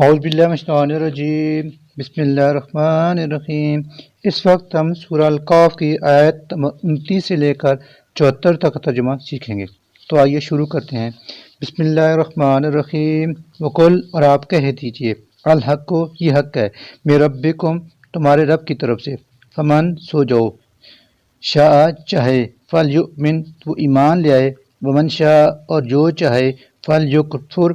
اعوذ باللہ من الشیطان الرجیم، بسم اللہ الرحمن الرحیم۔ اس وقت ہم سورہ القاف کی آیت 29 سے لے کر 74 تک کا ترجمہ سیکھیں گے۔ تو آئیے شروع کرتے ہیں۔ بسم اللہ الرحمن الرحیم۔ وقل، اور آپ کہہ دیجئے، الحق کو، یہ حق ہے، من ربکم، تمہارے رب کی طرف سے، فمن، سو جاؤ، شاء، چاہے، فلیؤمن، وہ ایمان لے آئے، ومن شاء، اور جو چاہے، فلیکفر،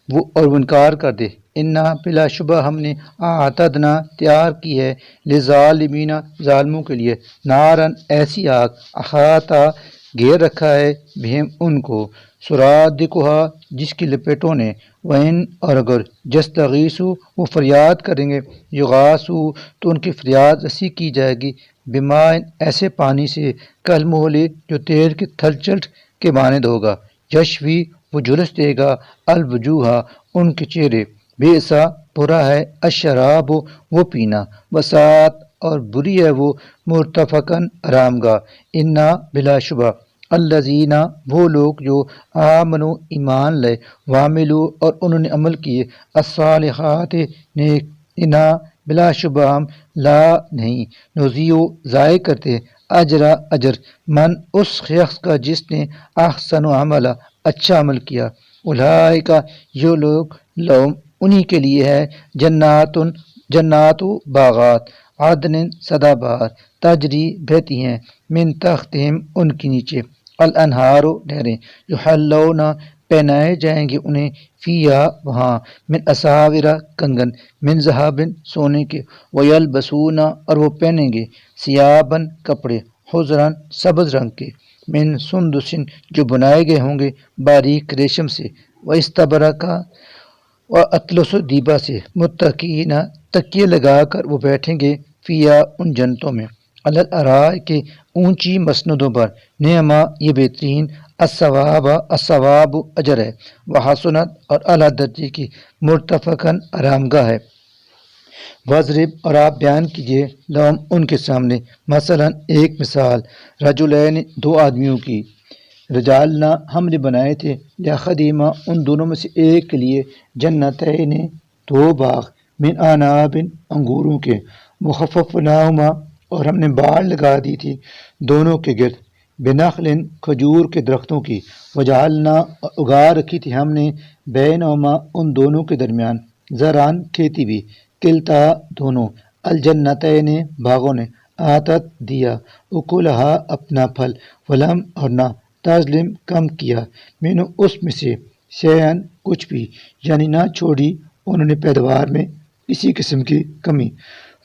وہ اور وہ انکار کر دے۔ انا، بلا شبہ ہم نے، اعتدنا، تیار کی ہے، لظالمین، ظالموں کے لیے، نارن، ایسی آگ، احاطہ، گھیر رکھا ہے، بہم، ان کو، سرادقہا، جس کی لپیٹوں نے، وَإِنْ، اور اگر، یستغیثوا، وہ فریاد کریں گے، یغاثوا، تو ان کی فریاد رسی کی جائے گی، بماء، ایسے پانی سے، کالمہل، جو تیل کے تھلچٹ کے مانند ہوگا، یشوی، وہ جھلس دے گا، الوجوہ، ان کے چہرے، بئسا، برا ہے، الشراب، وہ پینا، وساعت، اور بری ہے وہ، مرتفقاً، آرام گاہ، انا، بلا شبہ، الذین، وہ لوگ جو آمنوا، ایمان لے، وعملوا، اور انہوں نے عمل کیے، الصالحات، نیک، انا، بلا شبہ ہم، لا، نہیں، نضیع، ضائع کرتے، اجر، من، اس شخص کا جس نے، احسن عملا، اچھا عمل کیا، اولئک، یہ لوگ، لہم، انہی کے لیے ہے، جنات، باغات، عدن، سدا بہار، تجری، بہتی ہیں، من تحتہم، ان کے نیچے، الانہار، نہریں، یحلون، پہنائے جائیں گے انہیں، فیہا، وہاں، من اساور، کنگن، من ذہب، سونے کے، ویلبسون، اور وہ پہنیں گے، ثیاباً، کپڑے، خضرا، سبز رنگ کے، من سندس، جو بنائے گئے ہوں گے باریک ریشم سے، واستبرق، و اطلس و دیبا سے، متقین، تکیے لگا کر وہ بیٹھیں گے، فیا، ان جنتوں میں، علی الارائک، کے اونچی مسندوں پر، نعما، یہ بہترین، الثواب، اجر ہے، وحسنت، اور اعلیٰ درجے کی، مرتفقاً، آرام گاہ ہے، وضرب، اور آپ بیان کیجئے، لہم، ان کے سامنے، مثلا، ایک مثال، رجلین، دو آدمیوں کی، رجالنا، ہم نے بنائے تھے، لأحدہما، ان دونوں میں سے ایک کے لیے، جنتین، دو باغ، من اعناب، انگوروں کے، وحففناہما، اور ہم نے باڑ لگا دی تھی دونوں کے گرد، بنخل، کھجور کے درختوں کی، وجعلنا، اور اگا رکھی تھی ہم نے، بینہما، ان دونوں کے درمیان، زرعن، کھیتی بھی، کلتا، دونوں، الجنتین، باغوں نے، آتت، دیا، اکلہا، اپنا پھل، ولم، اور نہ، تظلم، کم کیا، مینو، اس میں سے، شیئن، کچھ بھی، یعنی نہ چھوڑی انہوں نے پیداوار میں کسی قسم کی کمی،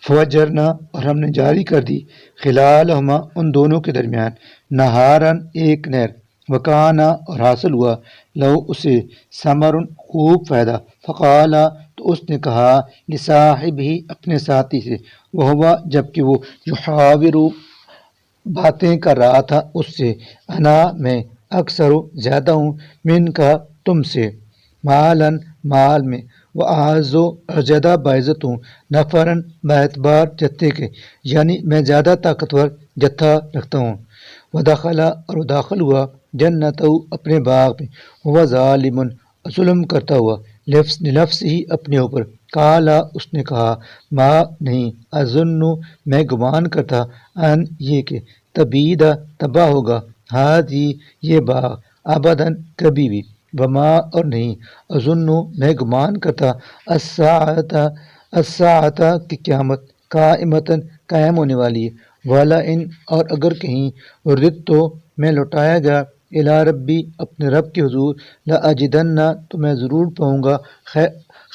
فوجرنا، اور ہم نے جاری کر دی، خلالہما، ان دونوں کے درمیان، نہارن، ایک نہر، وکانا، اور حاصل ہوا، لہو، اسے، ثمرن، خوب فائدہ، فقالا، تو اس نے کہا، لصاحب ہی، اپنے ساتھی سے، وہوا، جبکہ وہ، یحاورو، باتیں کر رہا تھا اس سے، انا، میں، اکثر، زیادہ ہوں، من کا، تم سے، مالن، مال میں، واعز، اور زیادہ باعزت ہوں، نفرن، باعتبار جتھے کے، یعنی میں زیادہ طاقتور جتھا رکھتا ہوں، ودخلا، اور وہ داخل ہوا، جنتہ، اپنے باغ میں، ہوا ظالم، ظلم کرتا ہوا، لنفس ہی، اپنے اوپر، کالا، اس نے کہا، ما، نہیں، اظن، میں گمان کرتا، ان، یہ کہ، تبید، تباہ ہوگا، ہادی، یہ باغ، ابداً، کبھی بھی، وما، اور نہیں، اظن، میں گمان کرتا، الساعۃ، کی قیامت، قائمتاً، قائم ہونے والی ہے، وَلَئِنْ، اور اگر کہیں، رددت، میں لوٹایا گیا، الی ربی، اپنے رب کے حضور، لأجدن، تو میں ضرور پاؤں گا،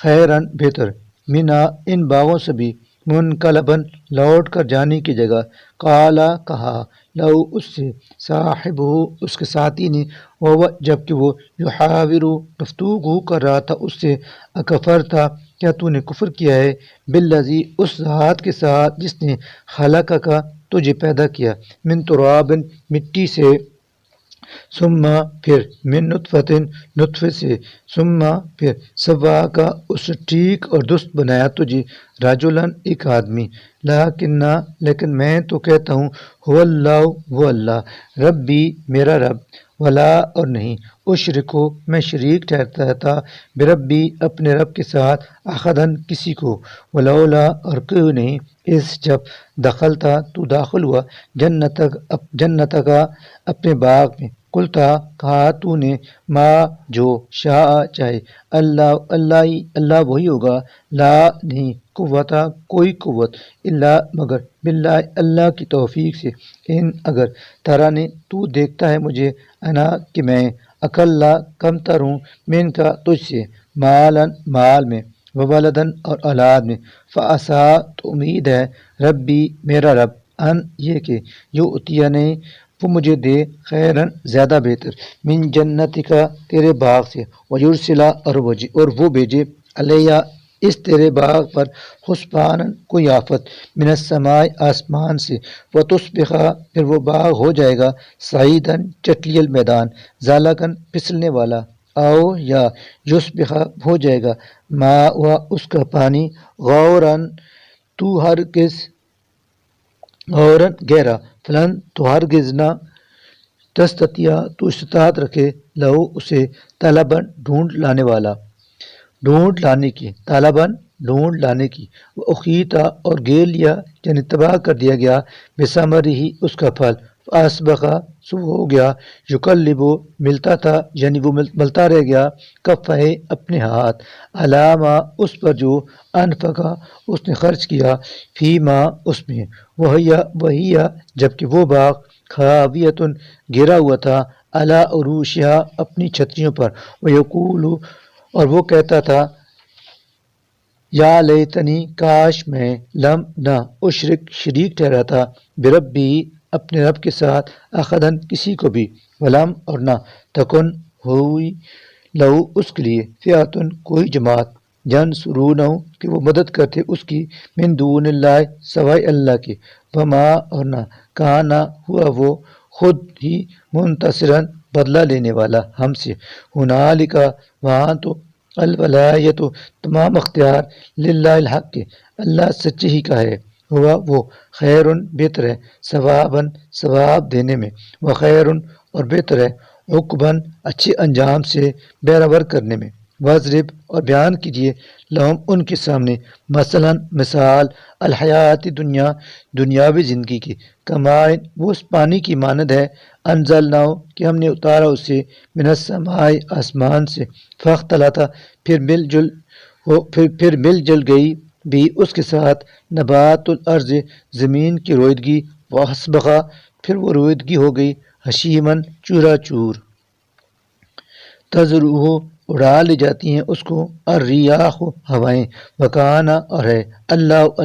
خیراً، بہتر، منا، ان باغوں سے بھی، منقلباً، لوٹ کر جانے کی جگہ، قالا، کہا، لہو، اس سے، صاحبہ، اس کے ساتھی نے، وہ، جبکہ وہ، یحاورو، گفتگو کر رہا تھا اس سے، اکفرتا، کیا تو نے کفر کیا ہے، بالذی، اس ذات کے ساتھ جس نے، خلقک، تجھے پیدا کیا، من تراب، مٹی سے، ثم، پھر، من نطفۃ، نطفے سے، ثم، پھر، سواک، اس نے ٹھیک اور درست بنایا تجھے، رجلاً، ایک آدمی، لیکن میں تو کہتا ہوں، هو اللہ، وہ اللہ، ربی، میرا رب، ولا اور نہیں اشرکو میں شریک ٹھہرتا تھا بربی اپنے رب کے ساتھ اخدن کسی کو ولولا اور کیوں نہیں اس جب دخل تھا تو داخل ہوا جنت کا اپنے باغ میں قلتا کہا تو نے ما جو شاء چاہے اللہ وہی ہوگا لا نہیں قوت کوئی قوت الا مگر باللہ اللہ کی توفیق سے ان اگر ترا نے تو دیکھتا ہے مجھے انا کہ میں اکلا کم تر ہوں من کا تجھ سے مال میں وولدن اور اولاد میں فاسا تو امید ہے ربی میرا رب ان یہ کہ یؤتینی وہ مجھے دے خیرن زیادہ بہتر من جنت کا تیرے باغ سے ویرسلا اور وہ بھیجے علیہ اس تیرے باغ پر حسبان کوئی آفت من السماء آسمان سے وتصبحا پھر وہ باغ ہو جائے گا سعیدن چٹلیل میدان زالکن پھسلنے والا او یا یصبحا ہو جائے گا ما ہوا اس کا پانی غورن تو ہرگز غورن گہرا فلن تو ہرگز نہ تستطیع تو استطاعت رکھے لہو اسے طلبن ڈھونڈ لانے کی طالباً ڈھونڈ لانے کی وہ اخیتا اور گیر لیا یعنی تباہ کر دیا گیا بثمر ہی اس کا پھل فاسبقا سو ہو گیا یقلبو ملتا تھا یعنی وہ ملتا رہ گیا کفہ اپنے ہاتھ علامہ اس پر جو انفقا اس نے خرچ کیا فی ما اس میں وہی جبکہ وہ باغ خاویتن گرا ہوا تھا علی عروشہا اپنی چھتریوں پر ویقول اور وہ کہتا تھا یا لیتنی کاش میں لم نہ اشرک شریک ٹھہرا تھا بربی اپنے رب کے ساتھ اخدن کسی کو بھی ولم اور نہ تکن ہوئی لہو اس کے لیے فیاتن کوئی جماعت جن سرونہ کہ وہ مدد کرتے اس کی من دون اللہ سوائے اللہ کے وما اور نہ کانا ہوا وہ خود ہی منتصرن بدلہ لینے والا ہم سے ہنالکا وہاں تو الولایت تمام اختیار للہ الحق کے اللہ سچے ہی کا ہے ہوا وہ خیر بہتر ہے ثواباً ثواب دینے میں وہ خیر اور بہتر ہے عقباً اچھے انجام سے بیرور کرنے میں واضرب اور بیان کیجیے لہم ان کے سامنے مثلاً مثال الحیات دنیا دنیاوی زندگی کی کمائن وہ اس پانی کی مانند ہے انزلناہ کہ ہم نے اتارا اسے من السماء آسمان سے فاختلط پھر مل جل گئی بھی اس کے ساتھ نبات الارض زمین کی رویدگی وحسبغا پھر وہ رویدگی ہو گئی حشیمن چورا چور تزروہ اڑا لے جاتی ہیں اس کو الریاح ہوائیں وکانا اور ہے اللہ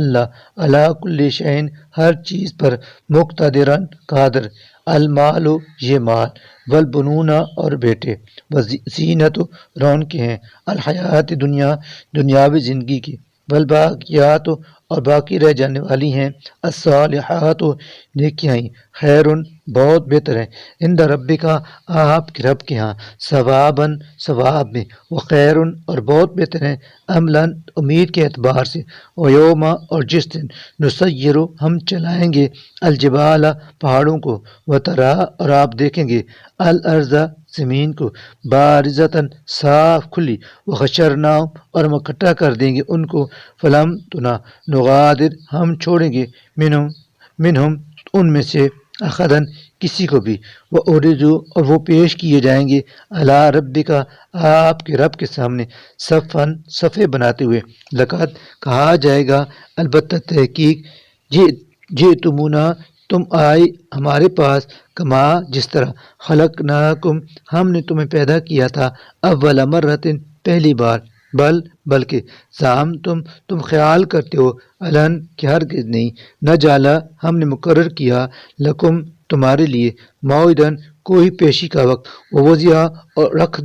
علی کل شیء ہر چیز پر مقتدرن قادر المال یہ مال والبنون اور بیٹے وزینت رونقیں ہیں الحیات دنیا دنیاوی زندگی کی والباقیات اور باقی رہ جانے والی ہیں الصالحات نیکیاں خیر بہت بہتر ہے عند ربک آپ کے رب کے ہاں ثواباً ثواب میں وخیر اور بہت بہتر ہے عملاً امید کے اعتبار سے ویوم اور جس دن نسیر ہم چلائیں گے الجبال پہاڑوں کو وترا اور آپ دیکھیں گے الارض زمین کو بارزتاً صاف کھلی وحشرنا اور ہم اکٹھا کر دیں گے ان کو فلم تنا نغادر ہم چھوڑیں گے منہم ان میں سے اخدن کسی کو بھی وہ اورجو اور وہ پیش کیے جائیں گے اللہ ربی کا آپ کے رب کے سامنے صفن صفے بناتے ہوئے لقد کہا جائے گا البتہ تحقیق جی تمونا تم آئے ہمارے پاس کما جس طرح خلقناکم ہم نے تمہیں پیدا کیا تھا اول مرتن پہلی بار بلکہ زام تم خیال کرتے ہو الن کہ ہرگز نہیں نہ جالا ہم نے مقرر کیا لکم تمہارے لیے موعدن کوئی پیشی کا وقت ووضع اور رکھ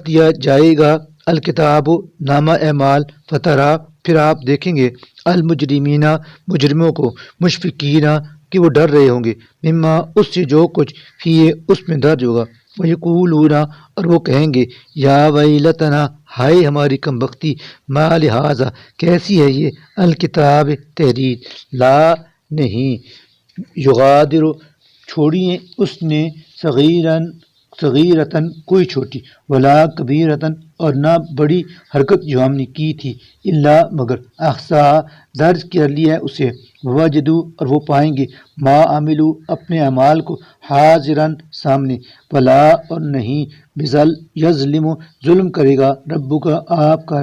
دیا جائے گا الکتاب نامہ اعمال فترا پھر آپ دیکھیں گے المجرمین مجرموں کو مشفقین کہ وہ ڈر رہے ہوں گے مما اس سے جو کچھ فیہ اس میں درج ہوگا وَيَقُولُونَ اور وہ کہیں گے یا ویلتنا ہائے ہماری کم بختی ما لہذا کیسی ہے یہ الکتاب تحریر لا نہیں یغادر چھوڑیے اس نے صغیرتن کوئی چھوٹی، ولا کبیرتن اور نہ بڑی حرکت جو ہم نے کی تھی، الا مگر احصا درج کر لیا ہے اسے، وجدو اور وہ پائیں گے، ما عملو اپنے اعمال کو، حاضرن سامنے، ولا اور نہیں، بزل یظلم ظلم کرے گا، ربک آپ کا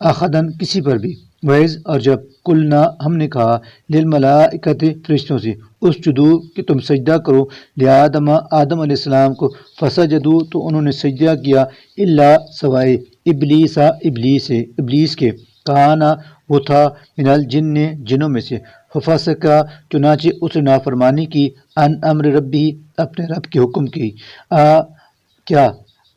اخدن کسی پر بھی، ویز اور جب قلنا ہم نے کہا، للملائکۃ فرشتوں سے، اسجدو کہ تم سجدہ کرو، لآدم آدم علیہ السلام کو، فسجدو تو انہوں نے سجدہ کیا، الا سوائے ابلیس کے، کانا وہ تھا، من الجن جنوں میں سے، ففسقا چنانچہ اس نے نافرمانی کی، ان امر ربی اپنے رب کے حکم کی، کیا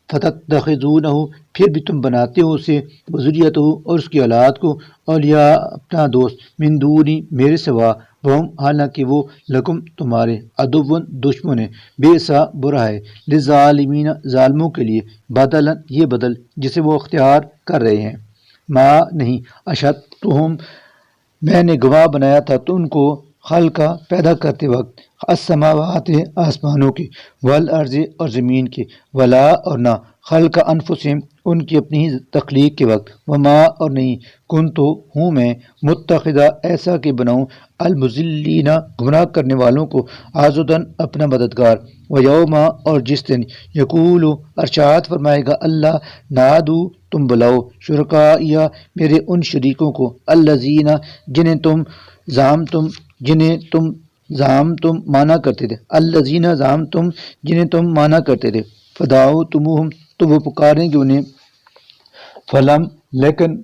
فتتخذونہ پھر بھی تم بناتے ہو اسے، وذریتہ اور اس کی اولاد کو، اولیاء اپنا دوست، من دونی میرے سوا، وہم حالانکہ وہ لکم تمہارے، عدو دشمن ہے، بیسا برا ہے، للظالمین ظالموں کے لیے، بدلا یہ بدل جسے وہ اختیار کر رہے ہیں، ما نہیں، اشہدتہم میں نے گواہ بنایا تھا تم کو، خلقہ پیدا کرتے وقت، السماوات آسمانوں کے، والارض اور زمین کے، ولا اور نہ، خلق انفسہم ان کی اپنی ہی تخلیق کے وقت، وما اور نہیں، کنتو ہوں میں، متخذہ ایسا کہ بناؤں، المضلین گمراہ کرنے والوں کو، عضداً اپنا مددگار، ویوم اور جس دن، یقول ارشاد فرمائے گا اللہ، نادو تم بلاؤ، شرکائیا میرے ان شریکوں کو، الذین جنہیں تم زعمتم مانا کرتے تھے، الذین زعمتم جنہیں تم مانا کرتے تھے، فدعوتموہم تو وہ پکاریں گے انہیں، فلم لیکن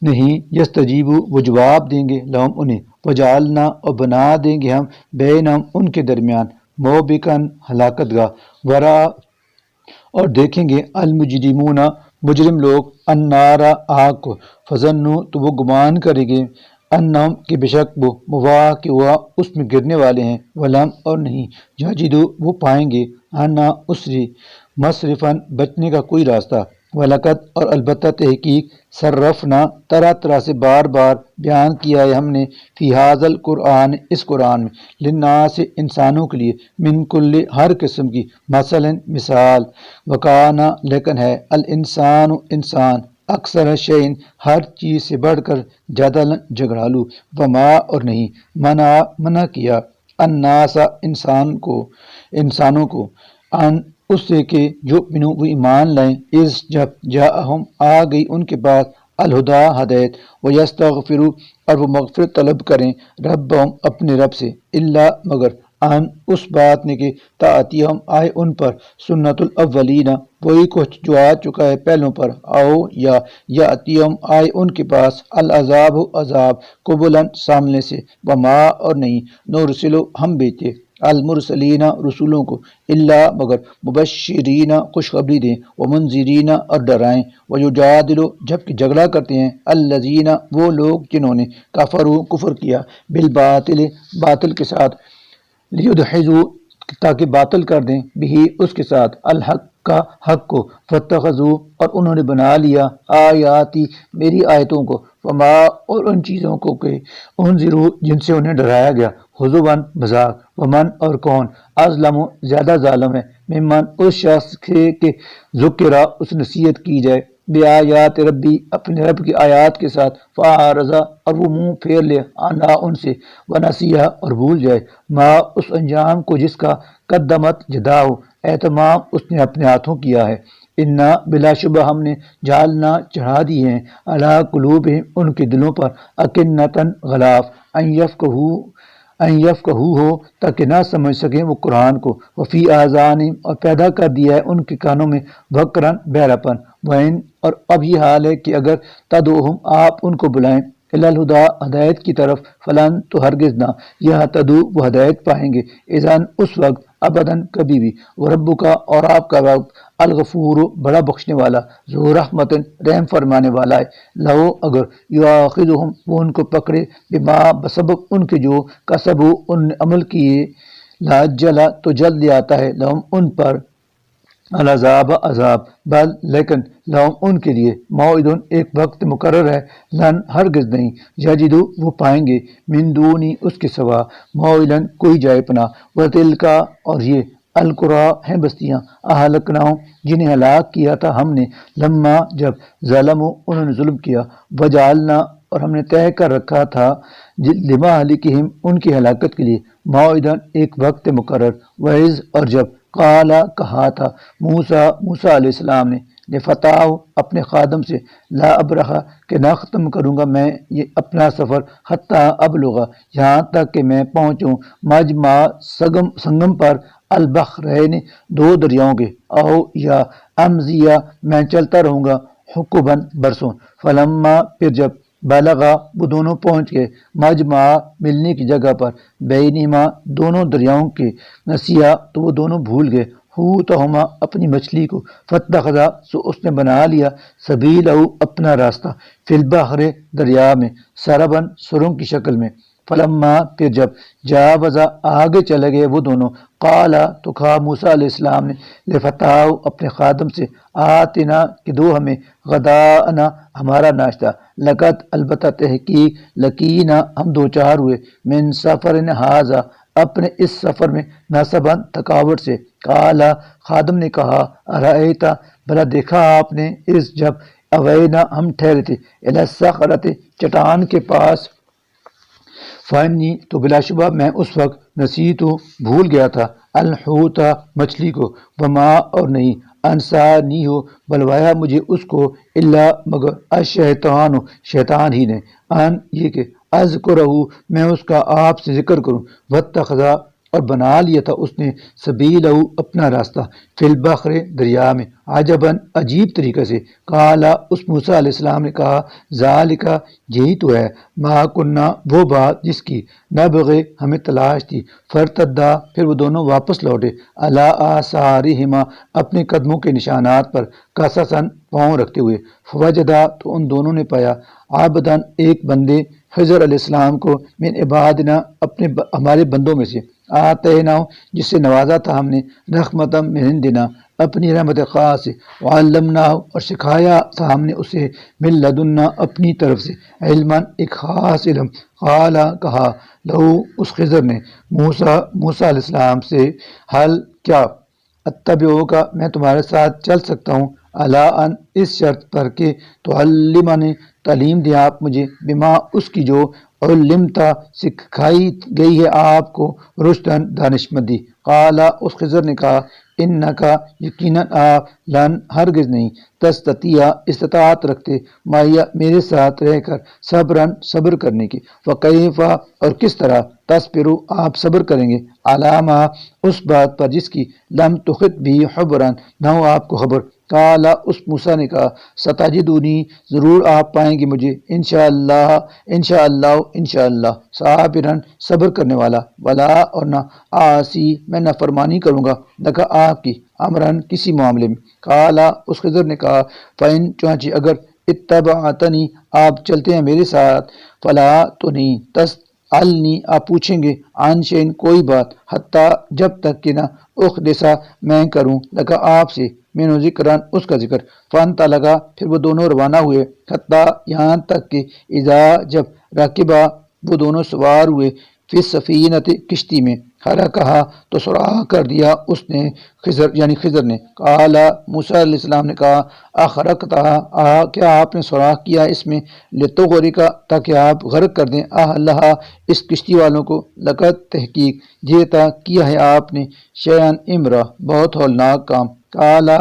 نہیں، یستجیبو وہ جواب دیں گے، لہم انہیں، وجعلنا اور بنا دیں گے ہم، بینہم ان کے درمیان، موبقن ہلاکت گاہ، ورا اور دیکھیں گے، المجرمون مجرم لوگ، النار آگ کو، فظنوا تو وہ گمان کریں گے، انہم کہ بے شک وہ مواقعہ اس میں گرنے والے ہیں، ولم اور نہیں، یجدو وہ پائیں گے، انا اسری مصرفاً بچنے کا کوئی راستہ، وَلَقَدْ اور البتہ تحقیق، صرفنا طرح طرح سے بار بار بیان کیا ہے ہم نے، فی ھذا القرآن اس قرآن میں، للناس انسانوں کے لیے، من کل ہر قسم کی، مثلا مثال، وکانا لیکن ہے، الانسان انسان، اکثر شیئن ہر چیز سے بڑھ کر جدل جھگڑالو، وما اور نہیں، منع کیا، الناس انسانوں کو، ان اس سے کہ جو منو وہ ایمان لائیں، اس جب جاءہم آ گئی ان کے پاس، الہدا ہدایت، ویستغفروا اور وہ مغفرت طلب کریں، ربہم اپنے رب سے، الا مگر ان اس بات نے کہ تأتیہم آئے ان پر، سنت الاولین وہی کچھ جو آ چکا ہے پہلوں پر، او یا یأتیہم آئے ان کے پاس، العذاب عذاب، قبلاً سامنے سے، وما اور نہیں، نرسلو ہم بھیجتے، المرسلین رسولوں کو، الا مگر مبشرین خوشخبری دیں، ومنذرین اور ڈرائیں، ویجادلو جبکہ جھگڑا کرتے ہیں، الذین وہ لوگ جنہوں نے کفروا کفر کیا، بالباطل باطل کے ساتھ، لیدحضوا تاکہ باطل کر دیں، بھی اس کے ساتھ، الحق کا حق کو، فاتخذوا اور انہوں نے بنا لیا، آیاتی میری آیتوں کو، وما اور ان چیزوں کو کہ انذروا جن سے انہیں ڈرایا گیا، ہزواً مذاق، ومن اور کون، اظلم زیادہ ظالم ہے، ممن اس شخص سے کہ ذکرہ اس نصیحت کی جائے، بآیات ربی اپنے رب کی آیات کے ساتھ، فاعرض اور وہ منہ پھیر لے، عنہا ان سے، ونسیہ اور بھول جائے، ما اس انجام کو جس کا قدمت جداؤ اہتمام اس نے اپنے ہاتھوں کیا ہے، انا بلا شبہ ہم نے جعلنا چڑھا دی ہیں، علی قلوبہم ان کے دلوں پر، اکنتاً غلاف، ان یفقہوا ہو تاکہ نہ سمجھ سکیں وہ قرآن کو، وفی آذانہم اور پیدا کر دیا ہے ان کے کانوں میں، وقرن بہراپن، وَإِن اور اب یہ حال ہے کہ اگر تدعوہم آپ ان کو بلائیں، الی الہدیٰ ہدایت کی طرف، فلن تو ہرگز نہ، یہتدوا وہ ہدایت پائیں گے، اذن اس وقت، ابداً کبھی بھی، وربک اور آپ کا رب، الغفور بڑا بخشنے والا، ذو رحمت رحم فرمانے والا ہے، لو اگر یؤاخذہم وہ ان کو پکڑے، بما بسبب ان کے جو کسبوا ان نے عمل کیے، لاجل تو جلد لے آتا ہے، لہم ان پر، العذاب عذاب، بل لیکن لہم ان کے لیے، موعد ایک وقت مقرر ہے، لن ہرگز نہیں، یجدو وہ پائیں گے، من دونی اس کے سوا، موئلن کوئی جائے پناہ، وتلکا اور یہ، القرا ہیں بستیاں، اہلکناہم جنہیں ہلاک کیا تھا ہم نے، لما جب ظلموا انہوں نے ظلم کیا، وجعلنا اور ہم نے طے کر رکھا تھا لما ہلکہم ان کی ہلاکت کے لیے، موعدن ایک وقت مقرر، وعز اور جب قالا کہا تھا موسیٰ علیہ السلام نے لفتاو اپنے خادم سے، لا ابرحا کہ نہ ختم کروں گا میں یہ اپنا سفر، حتیٰ ابلغا یہاں تک کہ میں پہنچوں، مجمع سنگم پر، البحرین دو دریاؤں کے، او یا امزیہ میں چلتا رہوں گا، حقباً برسوں، فلما پھر جب بلغا وہ دونوں پہنچ گئے، مجمع ملنے کی جگہ پر، بینہما دونوں دریاؤں کے، نسیا تو وہ دونوں بھول گئے، حوتہما اپنی مچھلی کو، فاتخذا سو اس نے بنا لیا، سبیلہ اپنا راستہ، فی البحر دریا میں، سرباً سرنگ کی شکل میں، فلما پھر جب جاوزا آگے چلے گئے وہ دونوں، قالا تو کہا موسیٰ علیہ السلام نے لفتاو اپنے خادم سے، آتنا کہ دو ہمیں غداءنا ہمارا ناشتہ، لقد البتہ تحقیق لقینا ہم دو چار ہوئے، من سفرنا ھذا اپنے اس سفر میں، نصباً تھکاوٹ سے، قالا خادم نے کہا ارأیتا بھلا دیکھا آپ نے، اس جب اوینا ہم ٹھہرے تھے، الی الصخرۃ چٹان کے پاس، فانی تو بلا شبہ میں اس وقت نسیتو بھول گیا تھا، الحوتا مچھلی کو، وما اور نہیں، انسانی ہو بلوایا مجھے اس کو، الا مگر الشیطان شیطان ہی نے، ان یہ کہ اذکرہ میں اس کا آپ سے ذکر کروں، واتخذا اور بنا لیا تھا اس نے، سبیلہ اپنا راستہ، فی البحر دریا میں، عجباً عجیب طریقے سے، قالا اس موسیٰ علیہ السلام نے کہا ذالکا یہی تو ہے، ما کننا وہ بات جس کی نبغی ہمیں تلاش تھی، فرتدا پھر وہ دونوں واپس لوٹے، علی آثارہما اپنے قدموں کے نشانات پر، قصصاً پاؤں رکھتے ہوئے، فوجدا تو ان دونوں نے پایا، عبداً ایک بندے، خضر علیہ السلام کو، من عبادنا ہمارے بندوں میں سے، آتینا جس سے نوازا تھا ہم نے، رحمتم من عندنا اپنی رحمت خاص سے، وعلمنا اور سکھایا تھا ہم نے اسے، من لدنا اپنی طرف سے، علما ایک خاص علم، قالا کہا لہو اس خضر نے موسیٰ علیہ السلام سے، حل کیا اتبعوک میں تمہارے ساتھ چل سکتا ہوں، علی ان اس شرط پر کہ تعلمنی تعلیم دیں آپ مجھے، بما اس کی جو علمتا سکھائی گئی ہے آپ کو، رشدن دانشمندی، قالا اس خضر نے کہا انکا یقیناً آپ، لن ہرگز نہیں، تستطیع استطاعت رکھتے، معیہ میرے ساتھ رہ کر، صبرن صبر کرنے کی، وکیف اور کس طرح، تصبروا آپ صبر کریں گے، علامہ اس بات پر جس کی، لم تخط بھی خبرن نہ ہو آپ کو خبر، قالا اس موسیٰ نے کہا ستجدونی ضرور آپ پائیں گے مجھے، انشاءاللہ صابرن صبر کرنے والا، ولا اور نہ آسی میں نافرمانی کروں گا، لکا آپ کی، امرن کسی معاملے میں، قالا اس خضر نے کہا فإن چنانچہ اگر اتبعتنی آپ چلتے ہیں میرے ساتھ، فلا تو نہیں، تسألنی آپ پوچھیں گے، عن شیء کوئی بات، حتیٰ جب تک کہ نہ احدث میں کروں، لکا آپ سے، مینو ذکران اس کا ذکر، فانطلقا پھر وہ دونوں روانہ ہوئے، حتیٰ یہاں تک کہ اذا جب راکبا وہ دونوں سوار ہوئے، فی السفینۃ کشتی میں، حرکہا تو سراغ کر دیا اس نے، خضر یعنی خضر نے، قالا موسیٰ علیہ السلام نے کہا اخرقتہا کیا آپ نے سراغ کیا اس میں، لتغرق تاکہ آپ غرق کر دیں، اہلہا اس کشتی والوں کو، لقد تحقیق جیتا کیا ہے آپ نے، شیئن امرا بہت ہولناک کام، قالا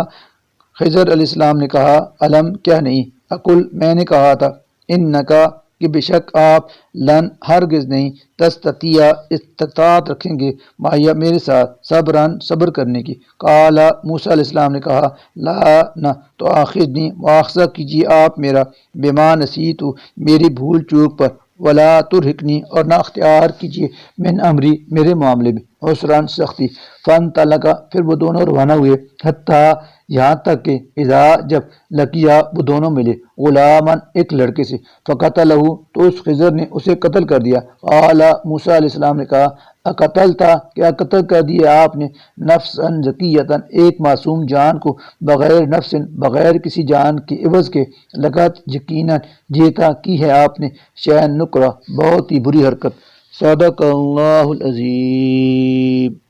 خضر علیہ السلام نے کہا علم کیا نہیں، اقل میں نے کہا تھا، انکا کہ بے شک آپ، لن ہرگز نہیں، تستطیع استطاعت رکھیں گے، معیہ میرے ساتھ، صبرن صبر کرنے کی، قالا موسیٰ علیہ السلام نے کہا لا نہ تو آخذنی مواخذہ کیجیے آپ میرا، بما نسیتو میری بھول چوک پر، ولا ترہقنی اور نہ اختیار کیجیے، من امری میرے معاملے میں، عسران سختی، فانطلقا پھر وہ دونوں روانہ ہوئے، حتیٰ یہاں تک کہ اذا جب لقیا وہ دونوں ملے، غلامن ایک لڑکے سے، فقتلہ تو اس خضر نے اسے قتل کر دیا، قال موسیٰ علیہ السلام نے کہا اقتلتا کیا قتل کر دیا آپ نے، نفسا زکیۃ ایک معصوم جان کو، بغیر نفس بغیر کسی جان کے عوض کے، لقد یقیناً جیتا کی ہے آپ نے، شیئن نکرہ بہت ہی بری حرکت، صدق اللہ العظیم۔